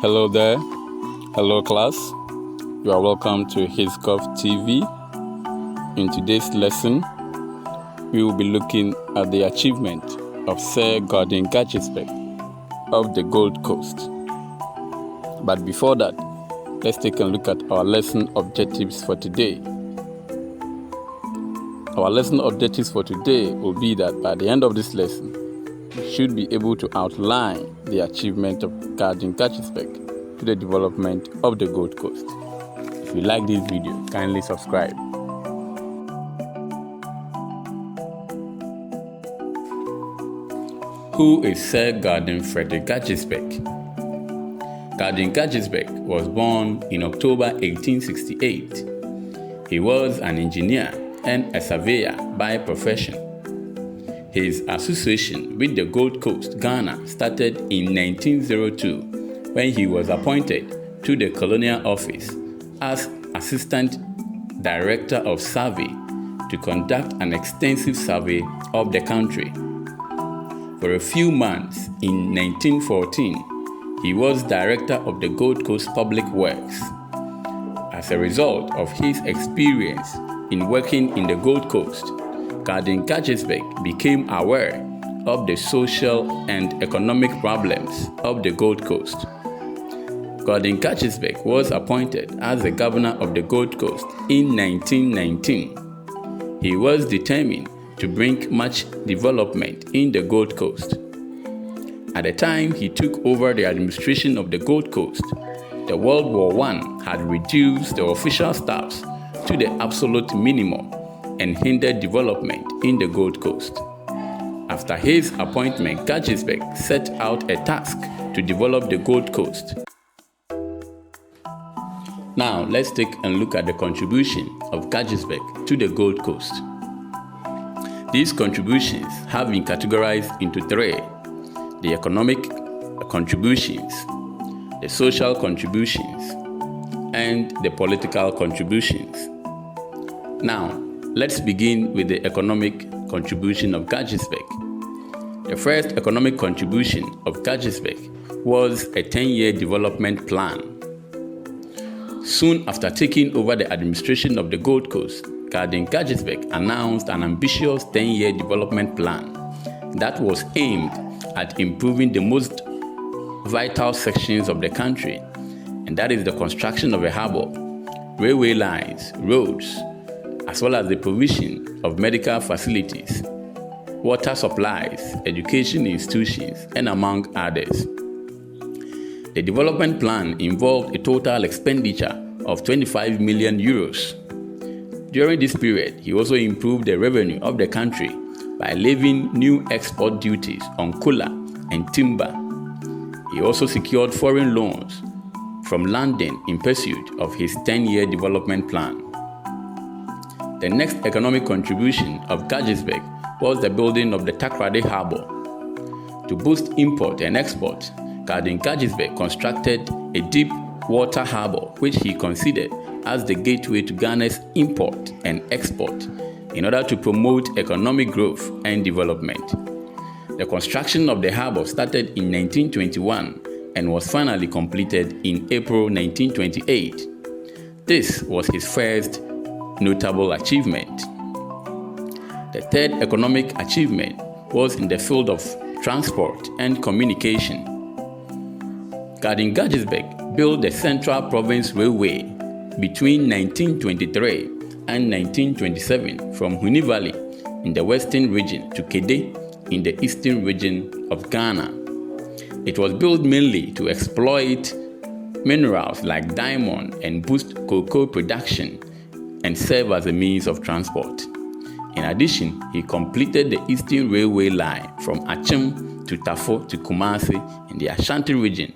Hello there. Hello class. You are welcome to HisGov TV. In today's lesson, we will be looking at the achievement of Sir Gordon Guggisberg of the Gold Coast. But before that, let's take a look at our lesson objectives for today. Our lesson objectives for today will be that by the end of this lesson, you should be able to outline the achievement of Gordon Guggisberg to the development of the Gold Coast. If you like this video, kindly subscribe. Who is Sir Gordon Frederick Guggisberg? Gordon Guggisberg was born in October 1868. He was an engineer and a surveyor by profession. His association with the Gold Coast, Ghana, started in 1902 when he was appointed to the colonial office as Assistant Director of Survey to conduct an extensive survey of the country. For a few months in 1914, he was Director of the Gold Coast Public Works. As a result of his experience in working in the Gold Coast, Gordon Guggisberg became aware of the social and economic problems of the Gold Coast. Gordon Guggisberg was appointed as the governor of the Gold Coast in 1919. He was determined to bring much development in the Gold Coast. At the time he took over the administration of the Gold Coast, the World War I had reduced the official staffs to the absolute minimum and hindered development in the Gold Coast. After his appointment, Guggisberg set out a task to develop the Gold Coast. Now, let's take a look at the contribution of Guggisberg to the Gold Coast. These contributions have been categorized into three: the economic contributions, the social contributions, and the political contributions. Now, let's begin with the economic contribution of Guggisberg. The first economic contribution of Guggisberg was a 10-year development plan. Soon after taking over the administration of the Gold Coast, Gordon Guggisberg announced an ambitious 10-year development plan that was aimed at improving the most vital sections of the country, and that is the construction of a harbor, railway lines, roads, as well as the provision of medical facilities, water supplies, education institutions, and among others. The development plan involved a total expenditure of 25 million euros. During this period, he also improved the revenue of the country by levying new export duties on cola and timber. He also secured foreign loans from London in pursuit of his 10-year development plan. The next economic contribution of Guggisberg was the building of the Takoradi Harbour. To boost import and export, Gordon Guggisberg constructed a deep water harbour which he considered as the gateway to Ghana's import and export in order to promote economic growth and development. The construction of the harbour started in 1921 and was finally completed in April 1928. This was his first notable achievement. The third economic achievement was in the field of transport and communication. Gordon Guggisberg built the Central Province Railway between 1923 and 1927 from Huni Valley in the western region to Kede in the eastern region of Ghana. It was built mainly to exploit minerals like diamond and boost cocoa production and serve as a means of transport. In addition, he completed the Eastern Railway line from Achem to Tafo to Kumasi in the Asante region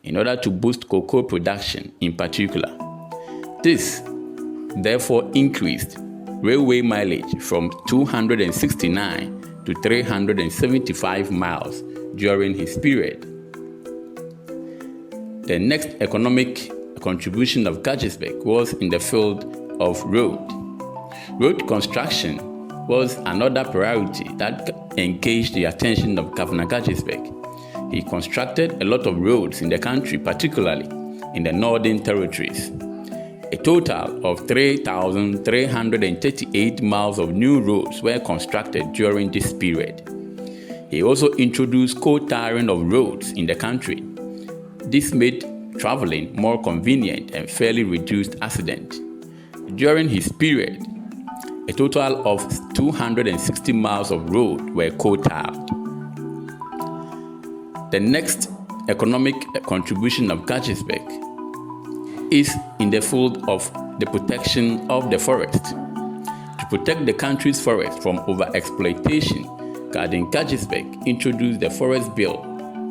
in order to boost cocoa production in particular. This therefore increased railway mileage from 269 to 375 miles during his period. The next economic contribution of Guggisberg was in the field of road. Road construction was another priority that engaged the attention of Governor Guggisberg. he constructed a lot of roads in the country, particularly in the Northern Territories. A total of 3,338 miles of new roads were constructed during this period. He also introduced co-tiring of roads in the country. This made traveling more convenient and fairly reduced accidents. During his period, a total of 260 miles of road were co-tired. The next economic contribution of Guggisberg is in the field of the protection of the forest. To protect the country's forest from overexploitation, Gordon Guggisberg introduced the Forest Bill,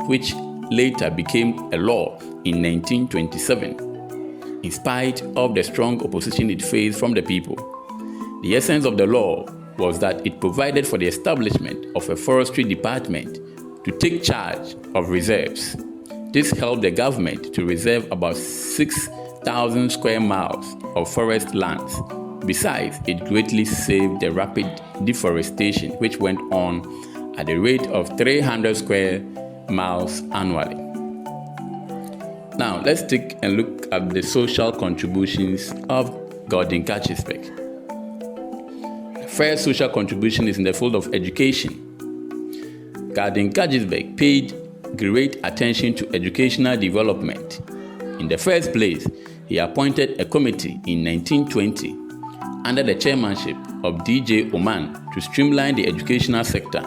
which later became a law in 1927, in spite of the strong opposition it faced from the people. The essence of the law was that it provided for the establishment of a forestry department to take charge of reserves. This helped the government to reserve about 6,000 square miles of forest lands. Besides, it greatly saved the rapid deforestation which went on at the rate of 300 square miles annually. Now, let's take a look at the social contributions of Gordon Guggisberg. The first social contribution is in the field of education. Gordon Guggisberg paid great attention to educational development. In the first place, he appointed a committee in 1920 under the chairmanship of D.J. Oman to streamline the educational sector.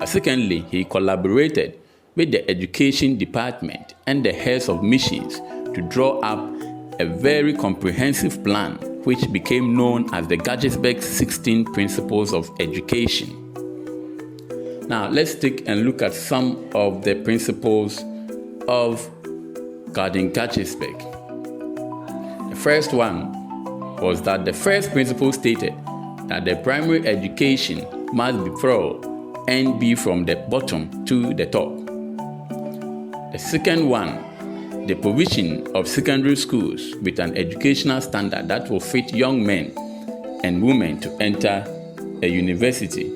Secondly, he collaborated with the education department and the heads of missions to draw up a very comprehensive plan which became known as the Guggisberg 16 Principles of Education. Now, let's take a look at some of the principles of Gordon Guggisberg. The first one was that the first principle stated that the primary education must be thorough and be from the bottom to the top. The second one, the provision of secondary schools with an educational standard that will fit young men and women to enter a university.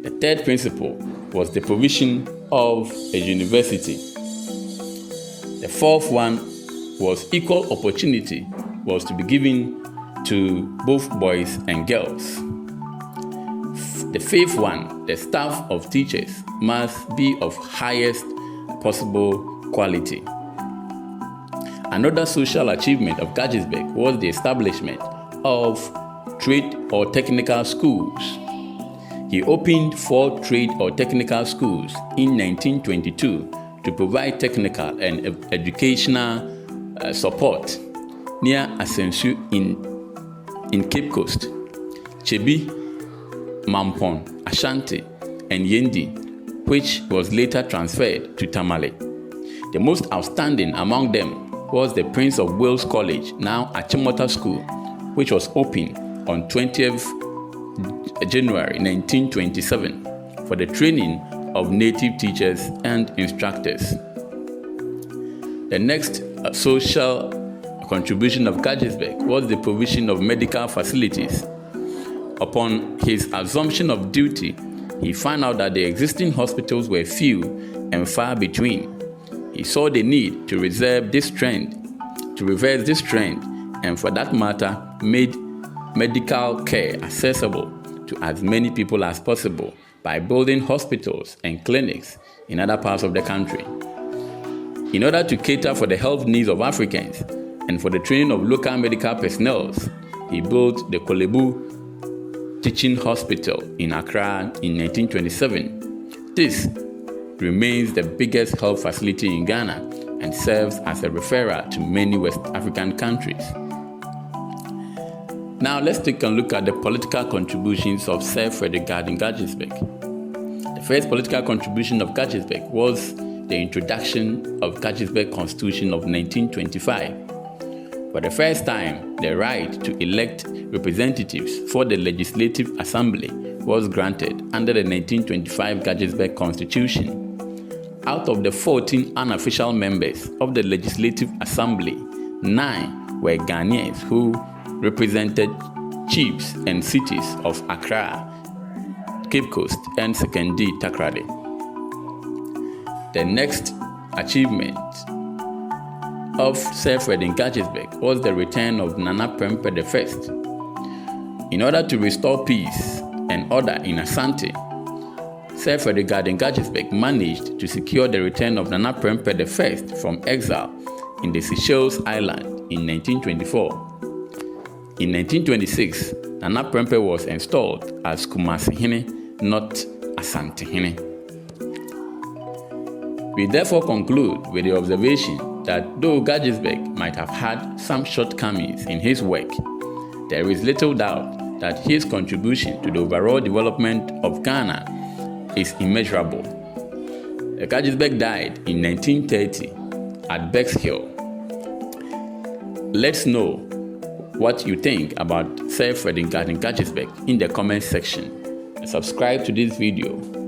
The third principle was the provision of a university. The fourth one was equal opportunity was to be given to both boys and girls. The fifth one, the staff of teachers must be of highest possible quality. Another social achievement of Guggisberg was the establishment of trade or technical schools. He opened 4 trade or technical schools in 1922 to provide technical and educational support near Asante in Cape Coast, Chebi, Mampon, Asante, and Yendi, which was later transferred to Tamale. The most outstanding among them was the Prince of Wales College, now Achimota School, which was opened on 20th January 1927 for the training of native teachers and instructors. The next social contribution of Guggisberg was the provision of medical facilities. Upon his assumption of duty, he found out that the existing hospitals were few and far between. He saw the need to reverse this trend, and for that matter, made medical care accessible to as many people as possible by building hospitals and clinics in other parts of the country. In order to cater for the health needs of Africans and for the training of local medical personnel, he built the Korle Bu Teaching Hospital in Accra in 1927. This remains the biggest health facility in Ghana and serves as a referral to many West African countries. Now let's take a look at the political contributions of Sir Frederick Gordon Guggisberg. The first political contribution of Guggisberg was the introduction of Guggisberg Constitution of 1925. For the first time, the right to elect representatives for the Legislative Assembly was granted under the 1925 Guggisberg Constitution. Out of the 14 unofficial members of the Legislative Assembly, 9 were Ghanaians who represented chiefs and cities of Accra, Cape Coast, and Sekondi Takoradi. The next achievement of Sir Frederick Guggisberg was the return of Nana Prempeh I. In order to restore peace and order in Asante, Sir Frederick Gordon Guggisberg managed to secure the return of Nana Prempeh I from exile in the Seychelles Island in 1924. In 1926, Nana Prempeh was installed as Kumasi-hene, not Asante-hene. We therefore conclude with the observation that though Guggisberg might have had some shortcomings in his work, there is little doubt that his contribution to the overall development of Ghana is immeasurable. Guggisberg died in 1930 at Bexhill. Let's know what you think about Sir Frederick Gordon Guggisberg in the comment section. Subscribe to this video